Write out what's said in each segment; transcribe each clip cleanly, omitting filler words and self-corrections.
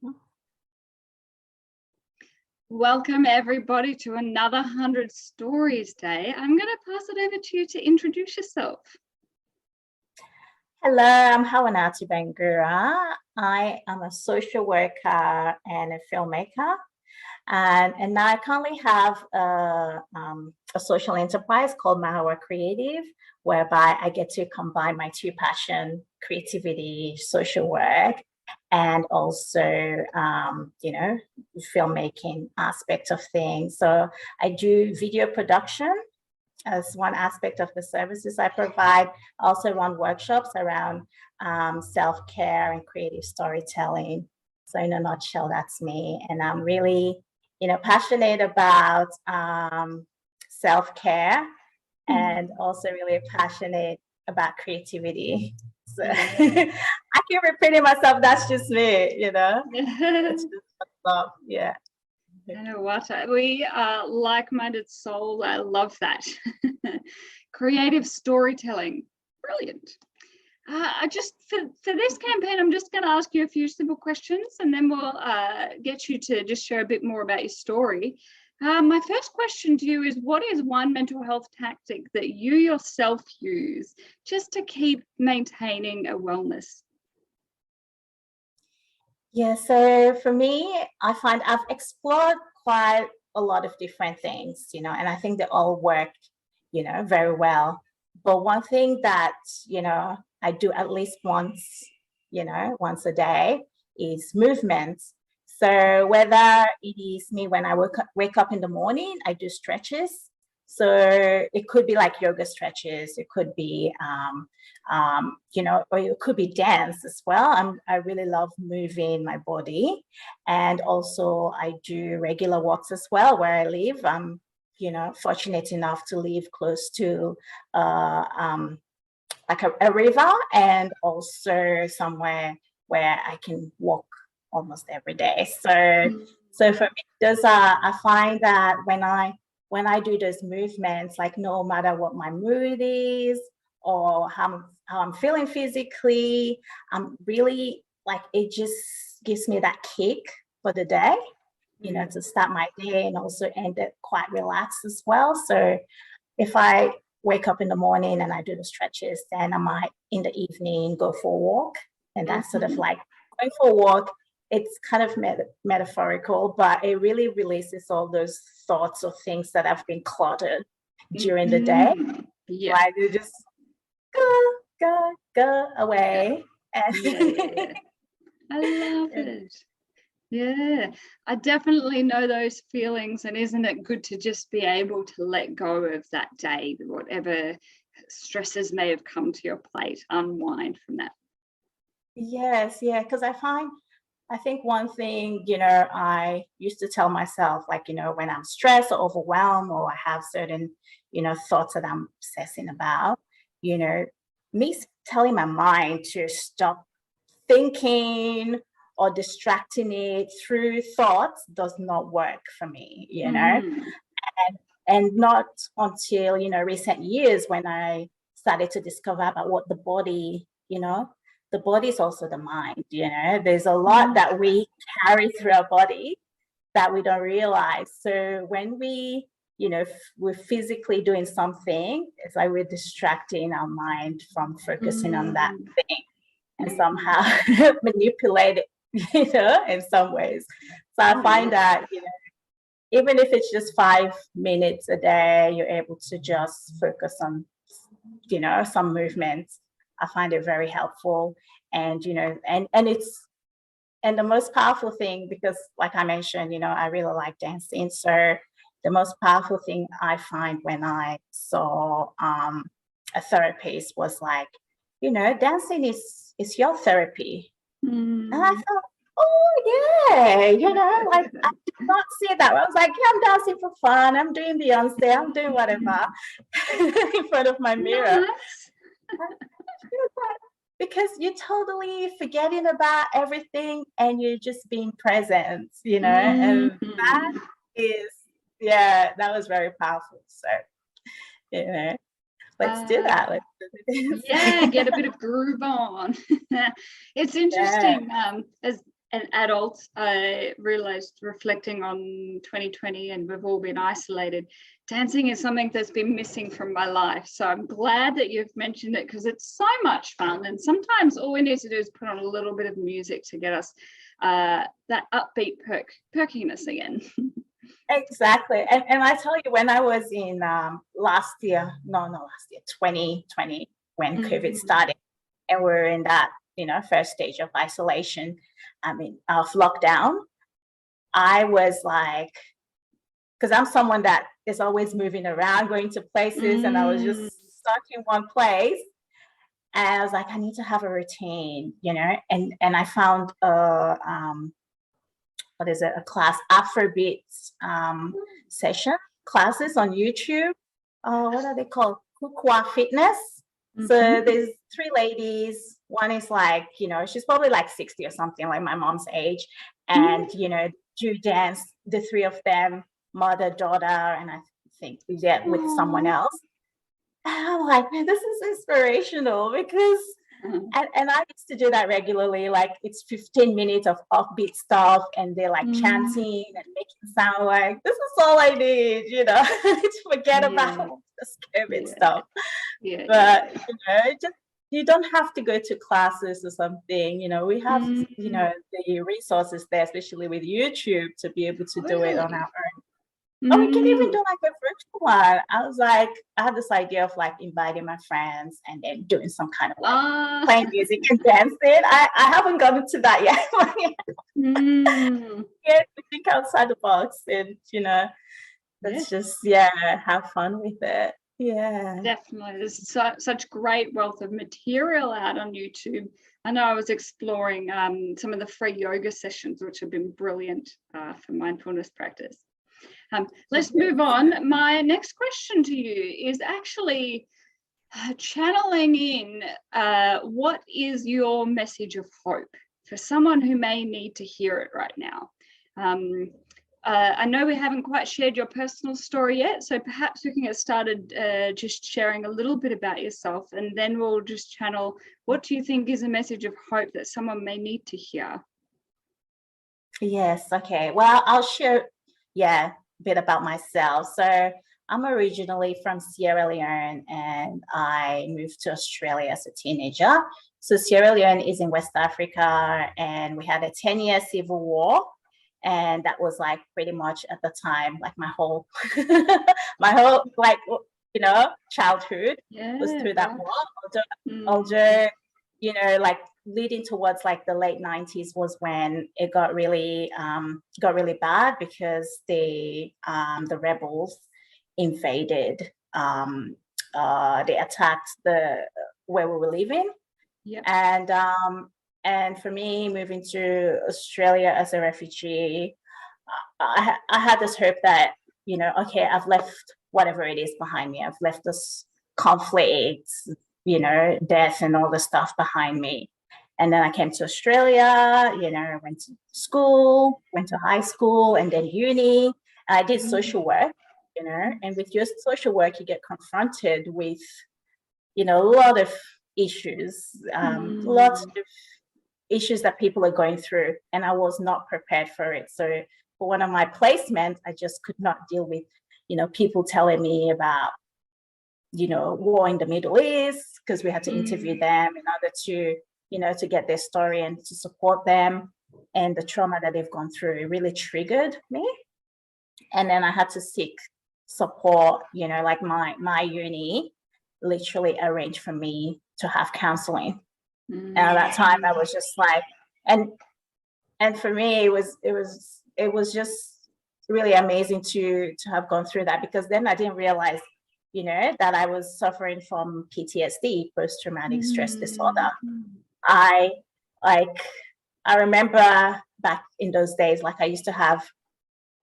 Mhm. Welcome everybody to another 100 Stories Day. I'm going to pass it over to you to introduce yourself. Hello, I'm Hawanatu Bangura. I am a social worker and a filmmaker. And now I currently have a social enterprise called Mahawa Creative, whereby I get to combine my two passions, creativity, social work, and also, filmmaking aspect of things. So I do video production as one aspect of the services I provide. I also run workshops around self-care and creative storytelling. So in a nutshell, that's me. And I'm really, passionate about self-care and also really passionate about creativity. So I keep repeating myself, that's just me, it's just love, yeah. You know what? We are like-minded soul. I love that. Creative storytelling. Brilliant. I just, for this campaign, I'm just going to ask you a few simple questions and then we'll get you to just share a bit more about your story. My first question to you is, what is one mental health tactic that you yourself use just to keep maintaining a wellness? Yeah, so for me, I find I've explored quite a lot of different things, and I think they all work, very well. But one thing that, I do at least once a day is movement. So whether it is me when I wake up in the morning, I do stretches. So it could be like yoga stretches, it could be, or it could be dance as well. I really love moving my body. And also I do regular walks as well where I live. I'm, fortunate enough to live close to like a river and also somewhere where I can walk almost every day. So for me, I find that when I do those movements, like no matter what my mood is or how I'm feeling physically, I'm really like, it just gives me that kick for the day, to start my day and also end it quite relaxed as well. So if I wake up in the morning and I do the stretches, then I might in the evening go for a walk. And that's sort of like going for a walk. It's kind of metaphorical, but it really releases all those thoughts or things that have been cluttered during the day. Yeah. Like you just go away. Yeah. I love it. Yeah, I definitely know those feelings. And isn't it good to just be able to let go of that day, whatever stresses may have come to your plate, unwind from that? Yes, yeah, because I think one thing, I used to tell myself, like, when I'm stressed or overwhelmed or I have certain, thoughts that I'm obsessing about, me telling my mind to stop thinking or distracting it through thoughts does not work for me, and not until, recent years when I started to discover about what the body, the body is also the mind, there's a lot that we carry through our body that we don't realize. So when we're physically doing something, it's like we're distracting our mind from focusing on that thing and somehow manipulate it, in some ways. So I find that, even if it's just 5 minutes a day, you're able to just focus on, some movements. I find it very helpful. And, and the most powerful thing, because like I mentioned, I really like dancing. So the most powerful thing I find when I saw a therapist was like, dancing is your therapy. And I thought, oh yeah, like I did not see that. I was like, yeah, I'm dancing for fun. I'm doing Beyonce. I'm doing whatever in front of my mirror. Because you're totally forgetting about everything and you're just being present, and that is, that was very powerful. So, let's do that. Yeah, get a bit of groove on. It's interesting. As an adult, I realized, reflecting on 2020, and we've all been isolated, dancing is something that's been missing from my life. So I'm glad that you've mentioned it, because it's so much fun. And sometimes all we need to do is put on a little bit of music to get us that upbeat perkiness again. Exactly. And I tell you, when I was in last year, not last year, 2020, when COVID started, and we're in that, first stage of isolation, of lockdown, I was like, because I'm someone that is always moving around, going to places, and I was just stuck in one place. And I was like, I need to have a routine, and I found what is it, a class, Afrobeats session classes on YouTube. What are they called? Kukwa Fitness. So there's 3 ladies. One is like, she's probably like 60 or something, like my mom's age. And, do dance, the 3 of them, mother, daughter, and I think with someone else. And I'm like, man, this is inspirational, because and I used to do that regularly. Like, it's 15 minutes of offbeat stuff, and they're like chanting and making sound. Like, this is all I need, to forget about this COVID stuff. But you don't have to go to classes or something. We have the resources there, especially with YouTube, to be able to do it on our own. Oh, we can even do like a virtual one. I was like, I had this idea of like inviting my friends and then doing some kind of like playing music and dancing. I haven't gotten to that yet. Yeah, we think outside the box, and let's just have fun with it. Yeah, definitely. There's such great wealth of material out on YouTube. I know I was exploring some of the free yoga sessions, which have been brilliant for mindfulness practice. Let's move on. My next question to you is actually channeling in what is your message of hope for someone who may need to hear it right now? I know we haven't quite shared your personal story yet, so perhaps we can get started just sharing a little bit about yourself, and then we'll just channel what do you think is a message of hope that someone may need to hear? Yes, okay. Well, I'll share, a bit about myself. So I'm originally from Sierra Leone, and I moved to Australia as a teenager. So Sierra Leone is in West Africa, and we had a 10-year civil war. And that was like pretty much at the time, like my whole like, childhood was through that war. Although, like leading towards like the late 90s was when it got really bad, because the rebels invaded. They attacked where we were living. And for me, moving to Australia as a refugee, I had this hope that, okay, I've left whatever it is behind me. I've left this conflict, death and all the stuff behind me. And then I came to Australia, went to school, went to high school, and then uni. And I did social work, and with your social work, you get confronted with, a lot of issues, lots of issues that people are going through, and I was not prepared for it. So for one of my placements, I just could not deal with, people telling me about, war in the Middle East, because we had to interview them in order to, to get their story and to support them, and the trauma that they've gone through. It really triggered me. And then I had to seek support, like my uni literally arranged for me to have counseling. And at that time, I was just like, and for me, it was just really amazing to have gone through that, because then I didn't realize, that I was suffering from PTSD, post-traumatic stress disorder. I remember back in those days, like I used to have,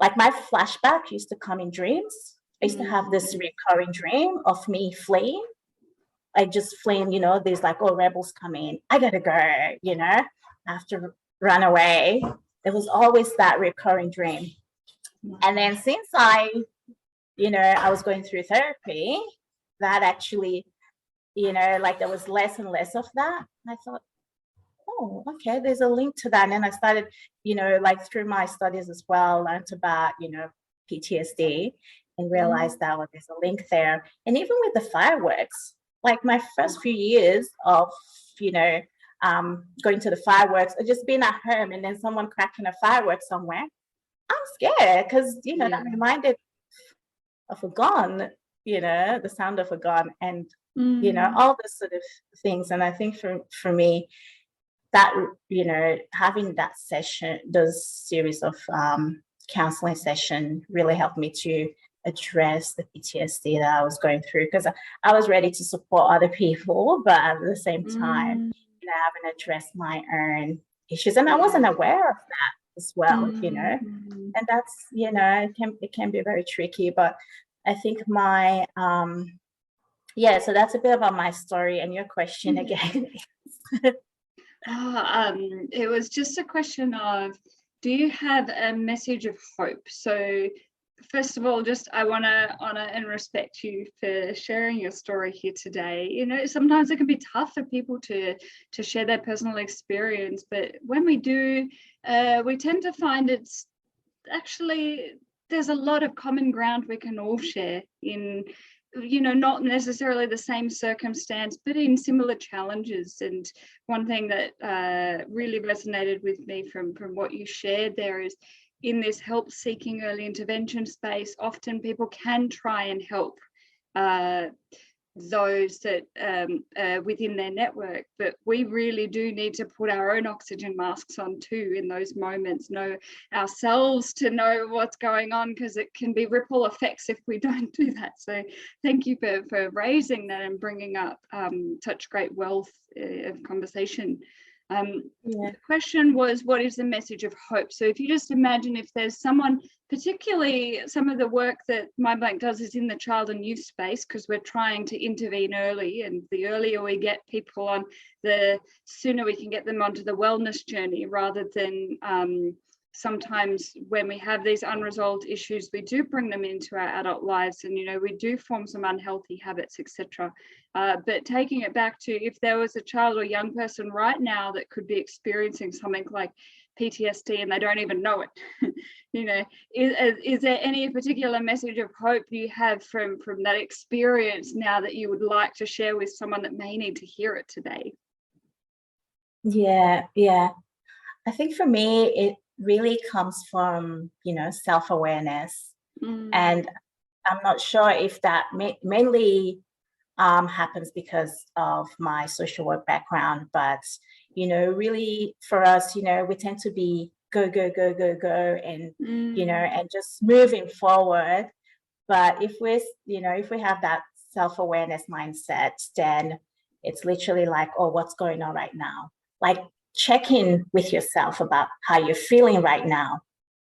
like my flashback used to come in dreams. I used to have this recurring dream of me fleeing. I just fleeing, there's like, rebels coming, I gotta go, I have to run away. There was always that recurring dream. And then since I was going through therapy, that actually, like there was less and less of that. And I thought, oh, okay, there's a link to that. And then I started, like through my studies as well, learned about, PTSD and realized that there's a link there. And even with the fireworks, like my first few years of, going to the fireworks or just being at home and then someone cracking a firework somewhere, I'm scared because, that reminded of a gun, the sound of a gun and, all those sort of things. And I think for me, that, having that session, those series of counseling session really helped me to address the PTSD that I was going through because I was ready to support other people, but at the same time, having addressed my own issues. And I wasn't aware of that as well, and that's, it can be very tricky, but I think my, so that's a bit about my story and your question again. It was just a question of, do you have a message of hope? So first of all, just I want to honor and respect you for sharing your story here today. Sometimes it can be tough for people to share their personal experience, but when we do, we tend to find it's actually, there's a lot of common ground we can all share in, not necessarily the same circumstance, but in similar challenges. And one thing that really resonated with me from what you shared there is, in this help-seeking early intervention space, often people can try and help those that within their network, but we really do need to put our own oxygen masks on too in those moments, know ourselves to know what's going on, because it can be ripple effects if we don't do that. So thank you for raising that and bringing up such great wealth of conversation. The question was, what is the message of hope? So if you just imagine if there's someone, particularly some of the work that My Blank does is in the child and youth space, because we're trying to intervene early, and the earlier we get people on, the sooner we can get them onto the wellness journey, rather than sometimes when we have these unresolved issues, we do bring them into our adult lives, and we do form some unhealthy habits, etc. But taking it back to, if there was a child or young person right now that could be experiencing something like PTSD and they don't even know it, is there any particular message of hope you have from that experience now that you would like to share with someone that may need to hear it today? Yeah. I think for me, it really comes from, self-awareness. And I'm not sure if that mainly happens because of my social work background, but, really for us, we tend to be go, and, and just moving forward. But if we have that self-awareness mindset, then it's literally like, oh, what's going on right now? Like, check in with yourself about how you're feeling right now.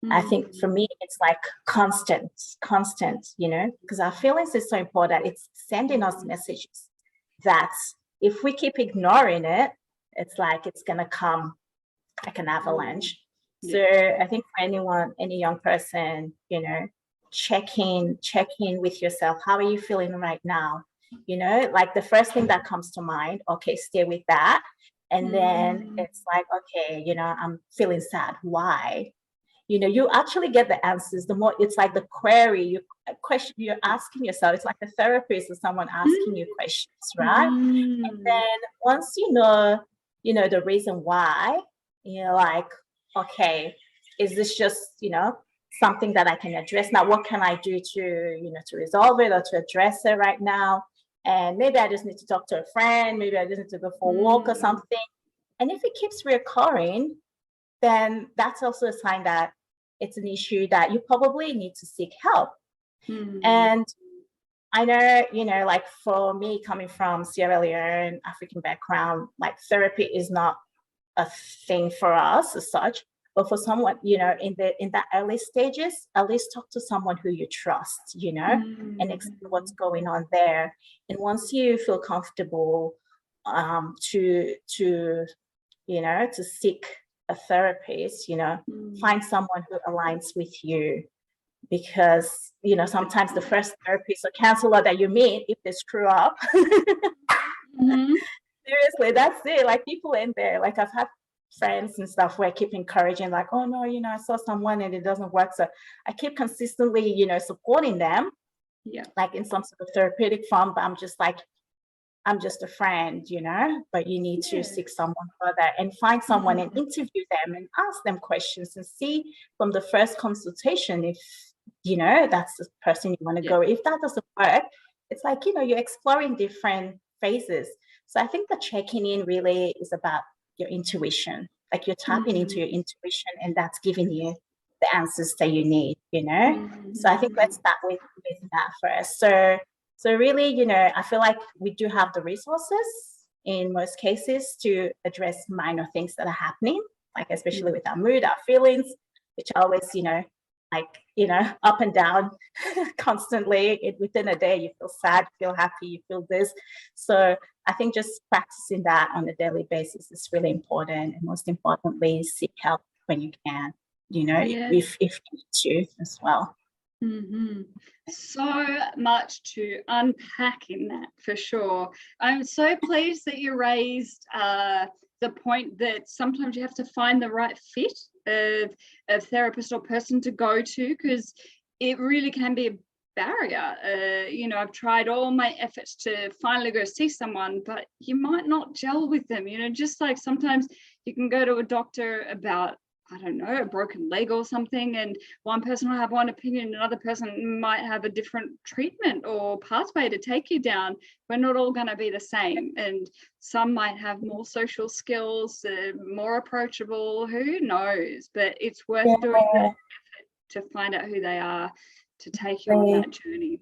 I think for me, it's like constant, because our feelings is so important. It's sending us messages that if we keep ignoring it, it's like it's going to come like an avalanche. So I think for any young person, check in with yourself. How are you feeling right now? Like the first thing that comes to mind, okay, stay with that. And then it's like, okay, I'm feeling sad. Why? You actually get the answers. The more it's like the query, you're asking yourself. It's like a therapist or someone asking you questions, right? And then once you know the reason why, you're like, okay, is this just something that I can address now? What can I do to resolve it or to address it right now? And maybe I just need to talk to a friend. Maybe I just need to go for a walk or something. And if it keeps reoccurring, then that's also a sign that it's an issue that you probably need to seek help. And I know, like for me, coming from Sierra Leone, African background, like therapy is not a thing for us as such. But for someone, in that early stages, at least talk to someone who you trust, and explain what's going on there. And once you feel comfortable to seek a therapist, find someone who aligns with you, because sometimes the first therapist or counselor that you meet, if they screw up, Seriously, that's it. Like people in there, like I've had friends and stuff where I keep encouraging, like, oh no, I saw someone and it doesn't work. So I keep consistently, supporting them, Yeah. like in some sort of therapeutic form, but I'm just like, I'm just a friend, but you need to seek someone further and find someone and interview them and ask them questions and see from the first consultation if, that's the person you want to go. If that doesn't work, it's like, you're exploring different phases. So I think the checking in really is about your intuition. Like you're tapping into your intuition and that's giving you the answers that you need, So I think let's start with that first. So really, I feel like we do have the resources in most cases to address minor things that are happening, like especially with our mood, our feelings, which are always, up and down constantly. Within a day, you feel sad, you feel happy, you feel this. So I think just practicing that on a daily basis is really important. And most importantly, seek help when you can, if you need to as well. So much to unpack in that, for sure. I'm so pleased that you raised the point that sometimes you have to find the right fit of a therapist or person to go to, because it really can be a barrier. I've tried all my efforts to finally go see someone, but you might not gel with them. Just like sometimes you can go to a doctor about, I don't know, a broken leg or something, and one person will have one opinion, another person might have a different treatment or pathway to take you down. We're not all going to be the same, and some might have more social skills, more approachable, who knows, but it's worth doing the effort to find out who they are, to take you on that journey.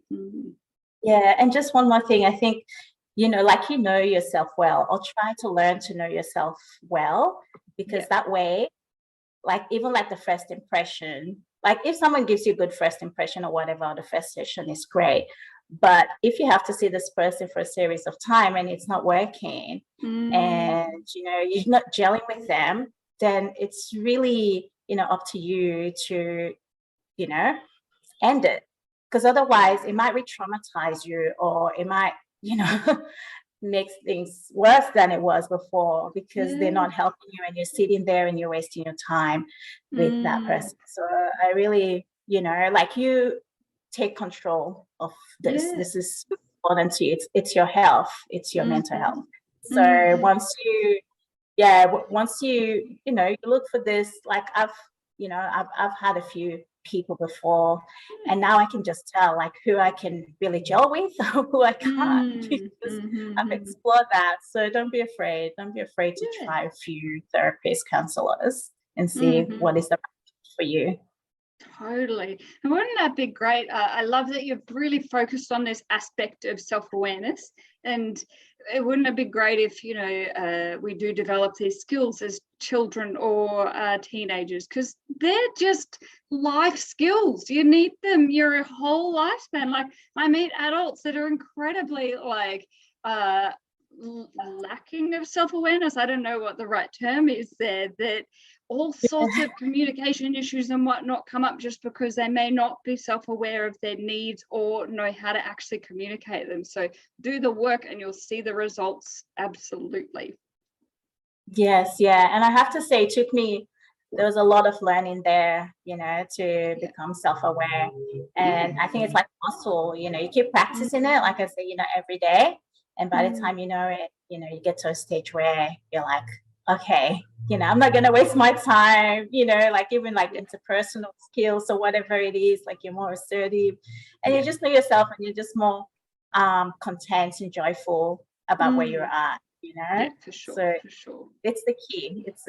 Yeah, and just one more thing, I think, like yourself well, or try to learn to know yourself well, because that way, like even like the first impression, like if someone gives you a good first impression or whatever, the first session is great. But if you have to see this person for a series of time and it's not working and, you're not gelling with them, then it's really, up to you to, end it. Because otherwise it might re-traumatize you, or it might, makes things worse than it was before, because they're not helping you and you're sitting there and you're wasting your time with that person. So I really, like you take control of this. This is important to you. It's your health. It's your mental health. So once you, you look for this, like I've had a few people before, and now I can just tell like who I can really gel with or who I can't, because I've explored that. So don't be afraid to try a few therapists, counselors, and see what is the right for you. Totally. And wouldn't that be great? I love that you've really focused on this aspect of self-awareness, and wouldn't it be great if we do develop these skills as children or teenagers, because they're just life skills. You need them your whole lifespan. Like I meet adults that are incredibly lacking of self-awareness. I don't know what the right term is there, that all sorts of communication issues and whatnot come up just because they may not be self-aware of their needs or know how to actually communicate them. So do the work and you'll see the results. Absolutely. Yes, yeah. And I have to say, there was a lot of learning there, to become self-aware. And I think it's like muscle, you keep practicing it, like I say, every day. And by the time you know it, you get to a stage where you're like, okay, I'm not going to waste my time, like even like interpersonal skills or whatever it is, like you're more assertive and you just know yourself and you're just more content and joyful about where you're at, Yeah, for sure. So for sure. it's the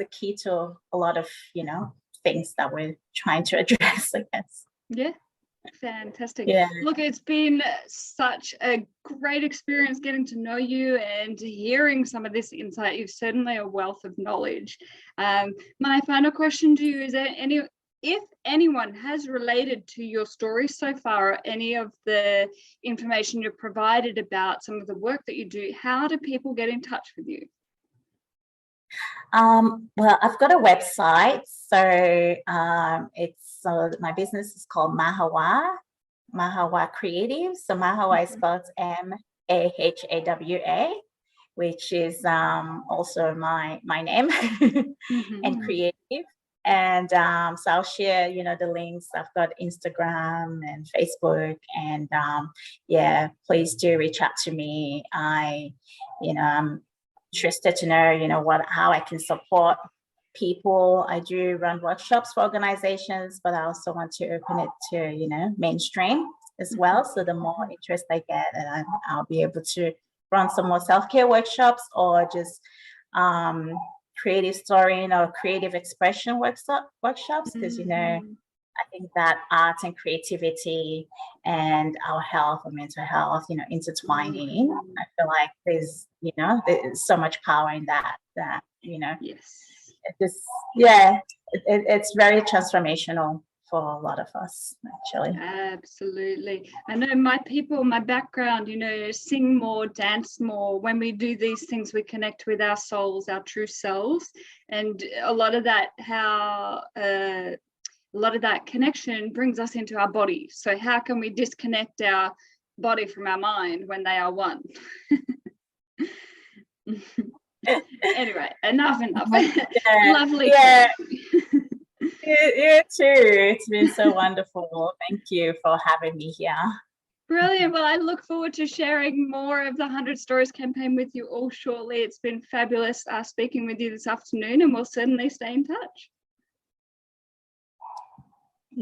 key to a lot of, things that we're trying to address, I guess. Yeah. Fantastic. Yeah. Look, it's been such a great experience getting to know you and hearing some of this insight. You've certainly a wealth of knowledge. My final question to you is, if anyone has related to your story so far, or any of the information you've provided about some of the work that you do, how do people get in touch with you? Well, I've got a website. So my business is called Mahawa Creative. So Mahawa is spelled Mahawa. which is also my name, and Mm-hmm. creative. And so I'll share, the links. I've got Instagram and Facebook, and yeah, please do reach out to me. I'm interested to know, how I can support people. I do run workshops for organizations, but I also want to open it to, mainstream as well. So the more interest I get, and I'll be able to run some more self-care workshops, or just creative storying or creative expression workshops, because Mm-hmm. I think that art and creativity and our health and mental health, intertwining. Mm-hmm. I feel like there's so much power in that Yes. just, yeah, it's very transformational for a lot of us, actually. Absolutely. I know my background, sing more, dance more. When we do these things, we connect with our souls, our true selves. And a lot of that, a lot of that connection brings us into our body. So how can we disconnect our body from our mind when they are one? Anyway, enough. Yeah, Lovely. yeah. You too. It's been so wonderful. Thank you for having me here. Brilliant. Well, I look forward to sharing more of the 100 Stories campaign with you all shortly. It's been fabulous speaking with you this afternoon, and we'll certainly stay in touch.